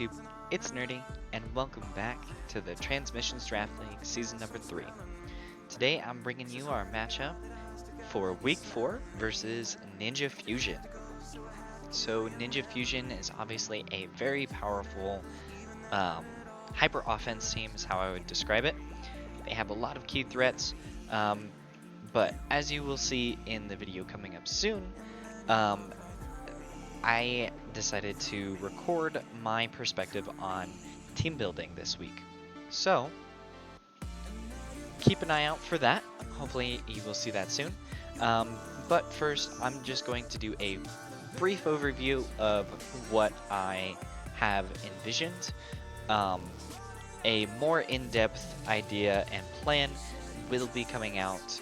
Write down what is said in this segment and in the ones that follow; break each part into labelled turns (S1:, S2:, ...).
S1: YouTube? It's Nerdy, and welcome back to the Transmissions Draft League Season number 3. Today I'm bringing you our matchup for Week 4 versus Ninja Fusion. So Ninja Fusion is obviously a very powerful hyper offense team is how I would describe it. They have a lot of key threats, but as you will see in the video coming up soon, I decided to record my perspective on team building this week. So keep an eye out for that. Hopefully you will see that soon. But first, I'm just going to do a brief overview of what I have envisioned. A more in-depth idea and plan will be coming out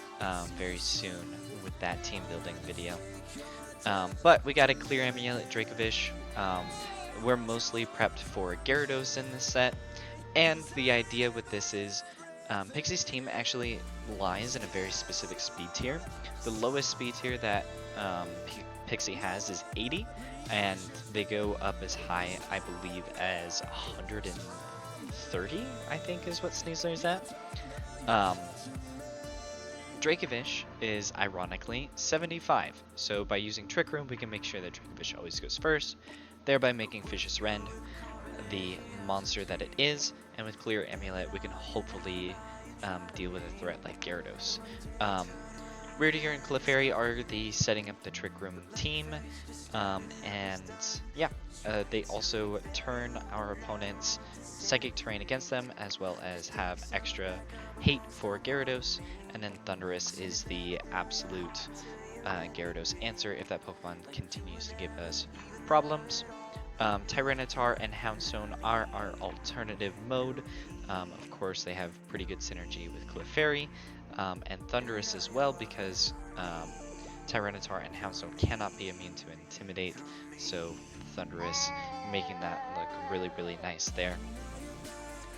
S1: very soon with that team building video. But we got a clear Amulet Dracovish. We're mostly prepped for Gyarados in this set. And the idea with this is Pixie's team actually lies in a very specific speed tier. The lowest speed tier that Pixie has is 80, and they go up as high, I believe, as 130, I think is what Sneasler's at. Dracovish is, ironically, 75, so by using Trick Room we can make sure that Dracovish always goes first, thereby making Vicious Rend the monster that it is, and with Clear Amulet we can hopefully deal with a threat like Gyarados. Weirdier and Clefairy are the setting up the Trick Room team, and yeah, they also turn our opponent's Psychic Terrain against them, as well as have extra hate for Gyarados, and then Thundurus is the absolute Gyarados answer if that Pokemon continues to give us problems. Tyranitar and Houndstone are our alternative mode. Of course, they have pretty good synergy with Clefairy, and Thundurus as well, because Tyranitar and Houndstone cannot be immune to Intimidate, so Thundurus making that look really, really nice there.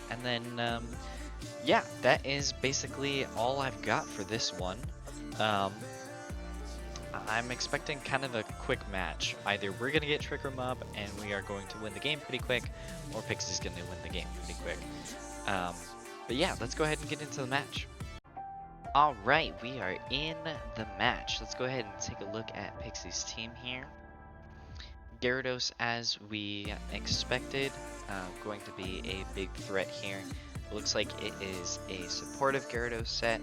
S1: And then, yeah, that is basically all I've got for this one. I'm expecting kind of a quick match. Either we're going to get Trick Room up and we are going to win the game pretty quick, or Pixie's going to win the game pretty quick. But yeah, let's go ahead and get into the match. Alright, we are in the match. Let's go ahead and take a look at Pixie's team here. Gyarados, as we expected, going to be a big threat here. It looks like it is a supportive Gyarados set.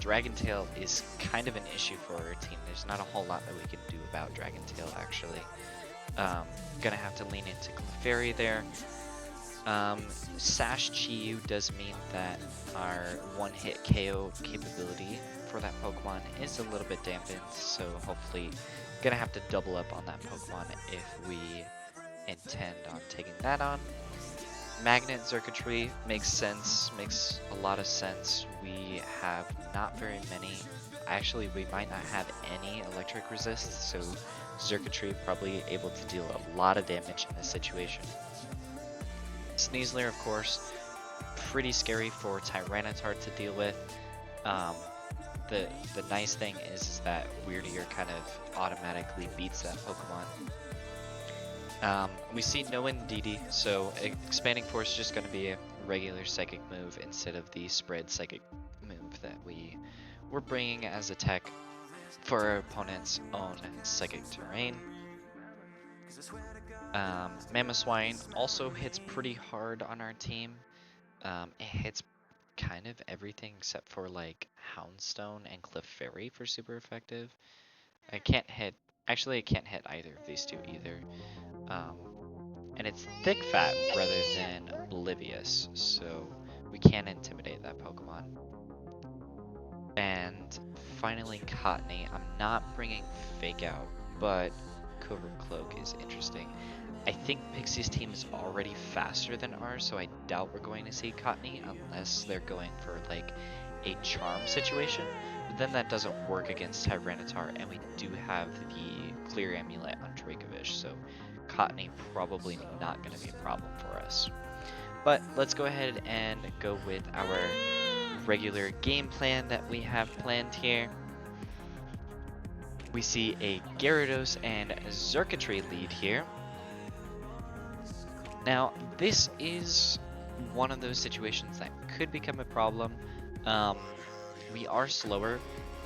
S1: Dragon Tail is kind of an issue for our team. There's not a whole lot that we can do about Dragon Tail, actually. Gonna have to lean into Clefairy there. Sash Chi-Yu does mean that our one-hit KO capability for that Pokemon is a little bit dampened, so hopefully gonna have to double up on that Pokemon if we intend on taking that on. Magnet Circuitry makes sense, makes a lot of sense. We have not very many. Actually, we might not have any electric resist, so Circuitry probably able to deal a lot of damage in this situation. Sneasler, of course, pretty scary for Tyranitar to deal with. The nice thing is that Weirdier kind of automatically beats that Pokemon. We see no Indeedee, so Expanding Force is just going to be a regular Psychic move instead of the spread Psychic move that we were bringing as a tech for our opponent's own Psychic Terrain. Mamoswine also hits pretty hard on our team. It hits kind of everything except for like Houndstone and Clefairy for super effective. It can't hit either of these two either. And it's Thick Fat rather than Oblivious, so we can't intimidate that Pokemon. And finally Cottony. I'm not bringing Fake Out, but Covert Cloak is interesting. I think Pixie's team is already faster than ours, so I doubt we're going to see Cottony unless they're going for like a charm situation. But then that doesn't work against Tyranitar, and we do have the Clear Amulet on Dracovish, so Cottony probably not going to be a problem for us. But let's go ahead and go with our regular game plan that we have planned here. We see a Gyarados and Xurkitree lead here. Now, this is one of those situations that could become a problem. Um, we are slower.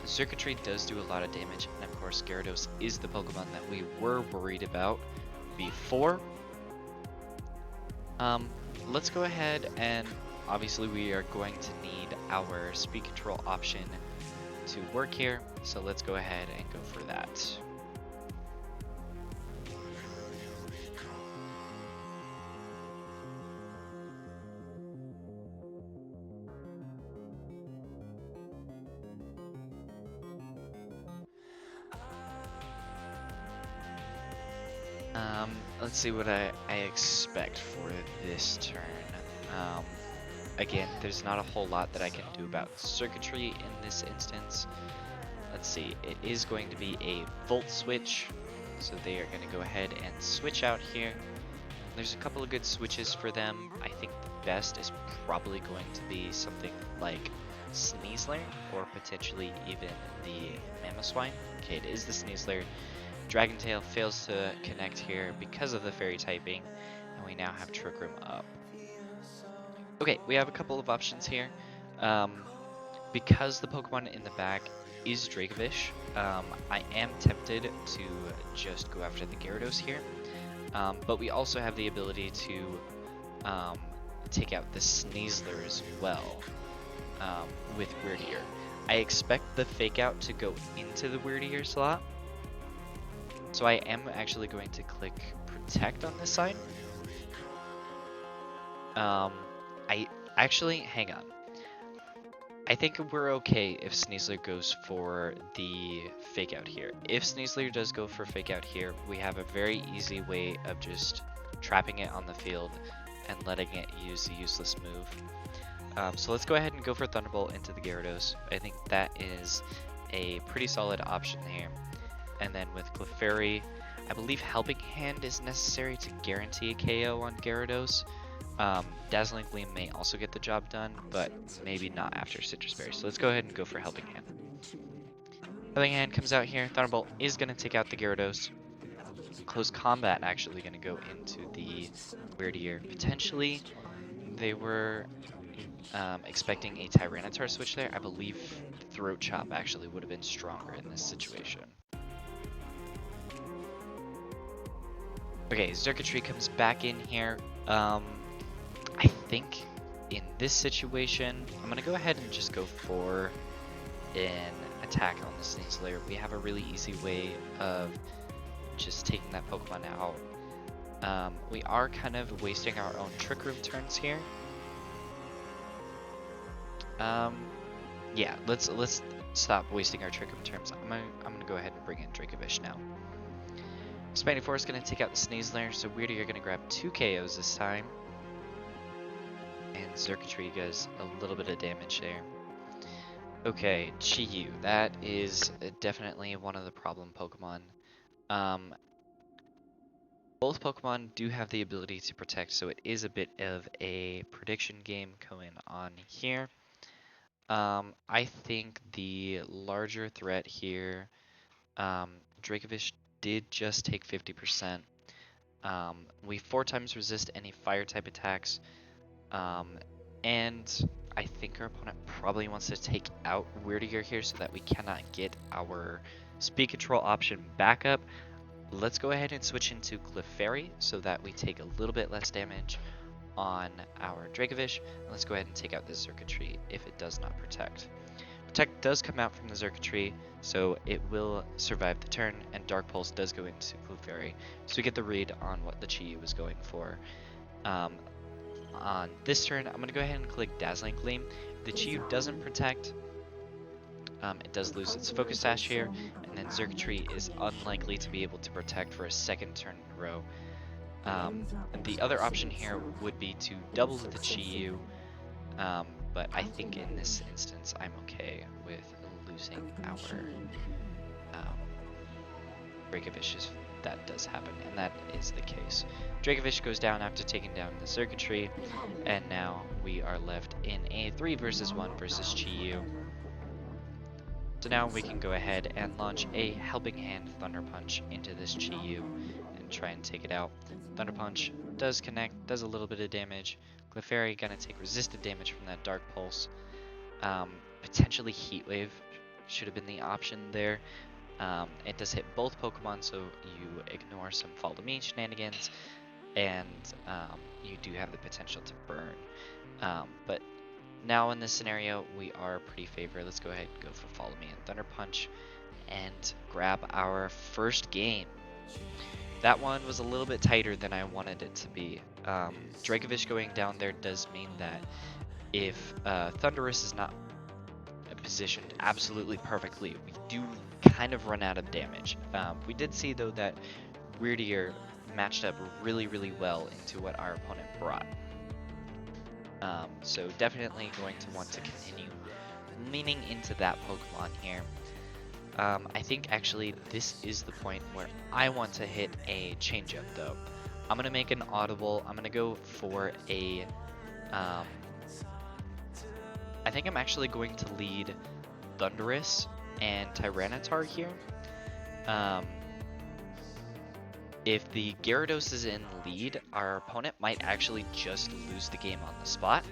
S1: Circuitry does do a lot of damage, and of course Gyarados is the Pokemon that we were worried about before. Let's go ahead and obviously we are going to need our speed control option to work here, so let's go ahead and go for that. Let's see what I expect for this turn. Again, there's not a whole lot that I can do about circuitry in this instance. Let's see, it is going to be a volt switch, so they are going to go ahead and switch out here. There's a couple of good switches for them. I think the best is probably going to be something like Sneasler, or potentially even the Mamoswine. Okay, it is the Sneasler. Dragon Tail fails to connect here because of the fairy typing, and we now have Trick Room up. Okay, we have a couple of options here. Because the Pokemon in the back is Dracovish, I am tempted to just go after the Gyarados here, but we also have the ability to take out the Sneasler as well with Weird Ear. I expect the Fake Out to go into the Weird Ear slot, so I am actually going to click Protect on this side. Hang on. I think we're okay if Sneasler goes for the Fake Out here. If Sneasler does go for Fake Out here, we have a very easy way of just trapping it on the field and letting it use the useless move. So let's go ahead and go for Thunderbolt into the Gyarados. I think that is a pretty solid option here. And then with Clefairy, I believe Helping Hand is necessary to guarantee a KO on Gyarados. Dazzling Gleam may also get the job done, but maybe not after Citrus Berry. So let's go ahead and go for Helping Hand. Helping Hand comes out here. Thunderbolt is going to take out the Gyarados. Close Combat actually going to go into the Weird Ear. Potentially, they were expecting a Tyranitar switch there. I believe Throat Chop actually would have been stronger in this situation. Okay, Circuitry comes back in here. I think in this situation, I'm going to go ahead and just go for an attack on the Sneasler. We have a really easy way of just taking that Pokemon out. We are kind of wasting our own Trick Room turns here. Yeah, let's stop wasting our Trick Room turns. I'm gonna go ahead and bring in Dracovish now. Expanding Force is gonna take out the Sneasler, so Weird Ear gonna grab 2 KOs this time. And Circuitry does a little bit of damage there. Okay, Chi-Yu, that is definitely one of the problem Pokemon. Both Pokemon do have the ability to protect, so it is a bit of a prediction game going on here. I think the larger threat here, Dracovish did just take 50%. We 4 times resist any fire type attacks, and I think our opponent probably wants to take out Weird Ear here so that we cannot get our speed control option back up. Let's go ahead and switch into Clefairy so that we take a little bit less damage on our Dracovish. Let's go ahead and take out the Circuitry if it does not protect. Protect does come out from the Circuitry, so it will survive the turn, and Dark Pulse does go into Clefairy. So we get the read on what the Chi-Yu was going for. On this turn, I'm going to go ahead and click Dazzling Gleam. If the Chi-Yu doesn't protect, it does lose its Focus Sash here, and then Circuitry is unlikely to be able to protect for a second turn in a row. And the other option here would be to double the Chi-Yu, but I think in this instance I'm okay with losing our Dracovish if that does happen, and that is the case. Dracovish goes down after taking down the Circuitry, and now we are left in a 3 versus 1 versus Chi-Yu. So now we can go ahead and launch a Helping Hand Thunder Punch into this Chi-Yu and and try and take it out. Thunder Punch does connect, does a little bit of damage. Clefairy gonna take resisted damage from that Dark Pulse. Potentially Heat Wave should have been the option there. It does hit both Pokemon, so you ignore some Follow Me shenanigans, and you do have the potential to burn. But now in this scenario, we are pretty favored. Let's go ahead and go for Follow Me and Thunder Punch and grab our first game. That one was a little bit tighter than I wanted it to be. Dracovish going down there does mean that if Thundurus is not positioned absolutely perfectly, we do kind of run out of damage. We did see though that Weirdier matched up really well into what our opponent brought. So definitely going to want to continue leaning into that Pokemon here. I think actually this is the point where I want to hit a changeup though. I'm going to make an audible. I'm going to go for a... I think I'm actually going to lead Thundurus and Tyranitar here. If the Gyarados is in lead, our opponent might actually just lose the game on the spot.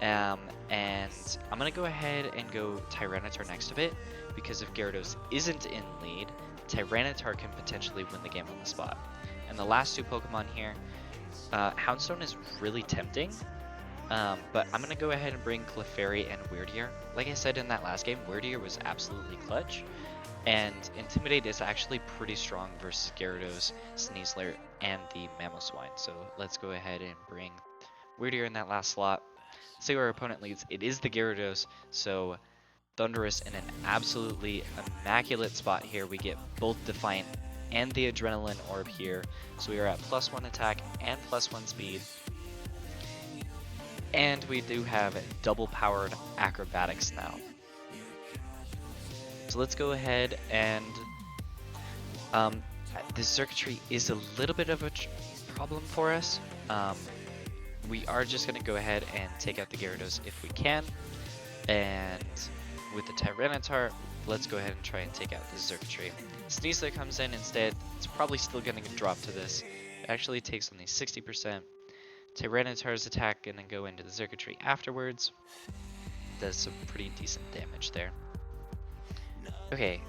S1: And I'm going to go ahead and go Tyranitar next to it, because if Gyarados isn't in lead, Tyranitar can potentially win the game on the spot. And the last two Pokemon here, Houndstone is really tempting, but I'm going to go ahead and bring Clefairy and Weirdier. Like I said in that last game, Weirdier was absolutely clutch, and Intimidate is actually pretty strong versus Gyarados, Sneasler, and the Mamoswine. So let's go ahead and bring Weirdier in that last slot. See where our opponent leads. It is the Gyarados, so Thundurus in an absolutely immaculate spot here. We get both Defiant and the Adrenaline Orb here, so we are at +1 attack and +1 speed. And we do have double powered acrobatics now. So let's go ahead and this circuitry is a little bit of a problem for us. We are just going to go ahead and take out the Gyarados if we can. And with the Tyranitar, let's go ahead and try and take out the circuitry. Sneasler comes in instead. It's probably still going to drop to this. It actually takes only 60%. Tyranitar's attack going to go into the circuitry afterwards. Does some pretty decent damage there. Okay,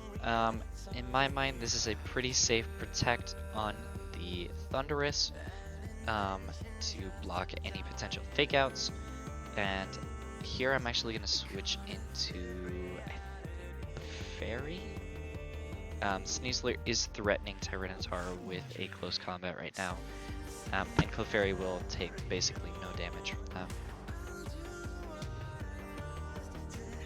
S1: in my mind, this is a pretty safe protect on the Thundurus to block any potential fake outs. And here I'm actually going to switch into Fairy. Sneasler is threatening Tyranitar with a close combat right now. And Clefairy will take basically no damage from that.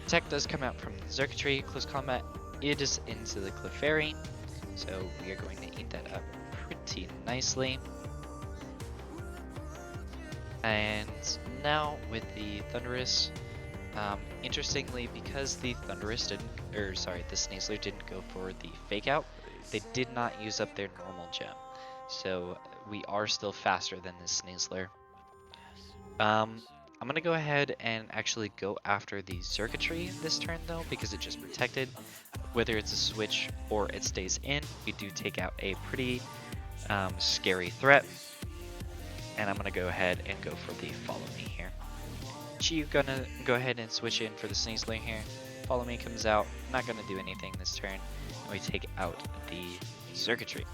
S1: Attack does come out from the circuitry. Close combat, it is into the Clefairy. So we are going to eat that up pretty nicely. And now with the Thundurus, interestingly, because the Thundurus the Sneasler didn't go for the fake out, they did not use up their normal gem. So we are still faster than this Sneasler. I'm going to go ahead and actually go after the circuitry this turn though, because it just protected. Whether it's a switch or it stays in, we do take out a pretty scary threat. And I'm going to go ahead and go for the Follow Me here. Chi gonna go ahead and switch in for the Sneasler here. Follow Me comes out, not going to do anything this turn. And we take out the circuitry.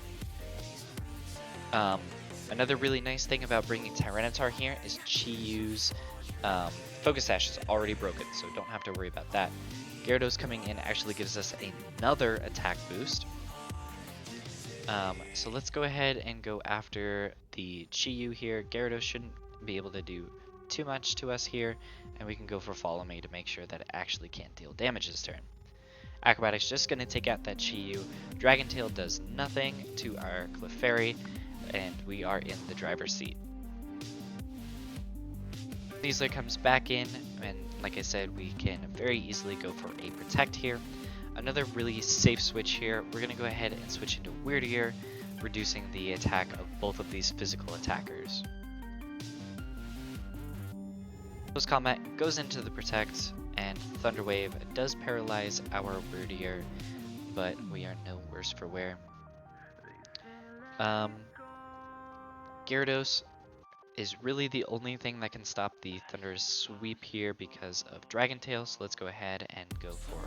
S1: Another really nice thing about bringing Tyranitar here is Chi-Yu's Focus Sash is already broken, so don't have to worry about that. Gyarados coming in actually gives us another attack boost. So let's go ahead and go after the Chi-Yu here. Gyarados shouldn't be able to do too much to us here, and we can go for Follow Me to make sure that it actually can't deal damage this turn. Acrobatics just going to take out that Chi-Yu. Dragon Tail does nothing to our Clefairy, and we are in the driver's seat. Sneasler comes back in, and like I said, we can very easily go for a Protect here. Another really safe switch here. We're going to go ahead and switch into Weirdier, reducing the attack of both of these physical attackers. Close combat goes into the Protect, and Thunder Wave does paralyze our Weirdier, but we are no worse for wear. Um, Gyarados is really the only thing that can stop the Thunderous Sweep here because of Dragon Tail, so let's go ahead and go for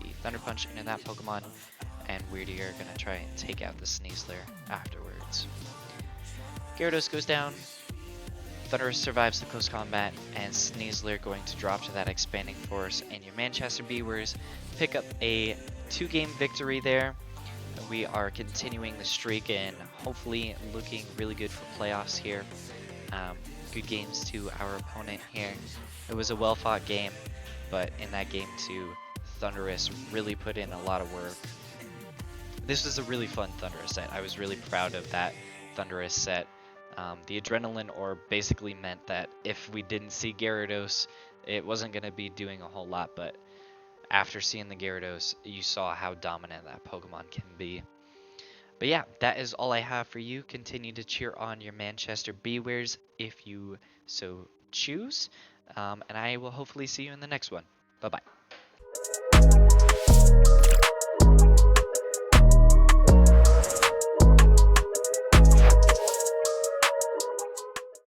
S1: the Thunder Punch into that Pokemon, and Weirdy are going to try and take out the Sneasler afterwards. Gyarados goes down, Thunderous survives the close combat, and Sneasler going to drop to that Expanding Force, and your Manchester Bewears pick up a 2-game victory there. We are continuing the streak and hopefully looking really good for playoffs here. Good games to our opponent here. It was a well-fought game, but in that game too, Thunderous really put in a lot of work. This was a really fun Thunderous set. I was really proud of that Thunderous set. The Adrenaline Orb basically meant that if we didn't see Gyarados, it wasn't going to be doing a whole lot, but after seeing the Gyarados, you saw how dominant that Pokemon can be. But yeah, that is all I have for you. Continue to cheer on your Manchester Bewears if you so choose. And I will hopefully see you in the next one. Bye-bye.